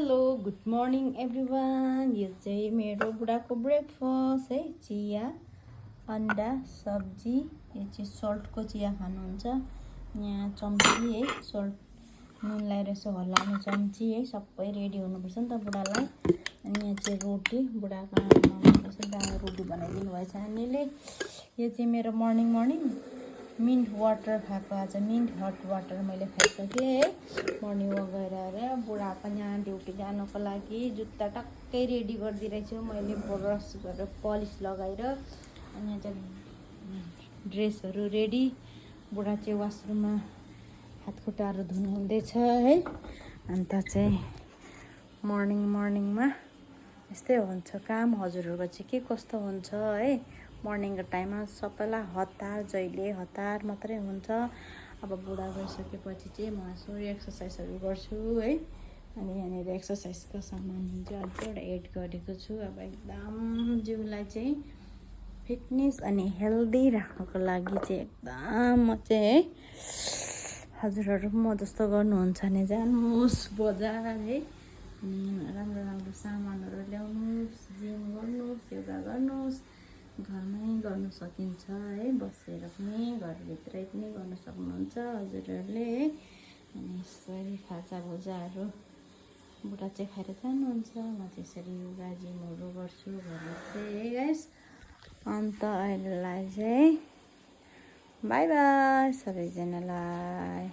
Hello good morning everyone. यो चाहिँ मेरो बुढाको ब्रेकफास्ट है, चिया अन्डा सब्जी। यो चाहिँ सल्टको चिया खानुहुन्छ। यहाँ चम्ची है, सल्ट नुन लगाएर यसो हल्लाउने चम्ची है, सबै रेडी हुनुपर्छ नि त बुढालाई। अनि यहाँ चाहिँ रोटी, बुढाको आमाले चाहिँ दाना रोटी बनाइदिनु भएछ आनीले। यो चाहिँ मेरो मर्निङ मिन्ट वाटर खाएको। आज मिन्ट हट वाटर मैले खाइसकेँ है। मर्निङ वक गएर आएर बुढाको यहाँ ड्युटी जानको लागि जुत्ता टक्कै रेडी गरिदिइरहेछु मैले, ब्रस गरेर पलिस लगाएर। अनि यहाँ चाहिँ ड्रेसहरू रेडी। बुढा चाहिँ वासरुममा हातखुट्टाहरू धुनु हुँदैछ है। अन्त चाहिँ मर्निङमा यस्तै हुन्छ काम। हजुरहरूको चाहिँ के कस्तो हुन्छ है? मर्निङको टाइममा सबैलाई हतार, जहिले हतार मात्रै हुन्छ। अब बुढा गइसकेपछि चाहिँ म यसो एक्सर्साइजहरू गर्छु है। अनि यहाँनिर एक्सर्साइजको सामान चाहिँ अझै एउटा एड गरेको छु। अब एकदम जिउलाई चाहिँ फिटनेस अनि हेल्दी राख्नको लागि चाहिँ एकदम म चाहिँ है, हजुरहरू म जस्तो गर्नुहुन्छ भने जानुहोस् बजार है। राम्रो राम्रो सामानहरू ल्याउनुहोस्, जिम गर्नुहोस्, योगा गर्नुहोस्। घरमै गर्नु सकिन्छ है, बसेर पनि घरभित्रै पनि गर्न सक्नुहुन्छ हजुरहरूले है। अनि यसरी खाजाभुजाहरू बुढा चाहिँ खाएर जानुहुन्छ। म चाहिँ यसरी योगा जिमहरू गर्छु घरभित्रै है गाइस। अन्त अहिलेलाई चाहिँ बाई बाई सबैजनालाई।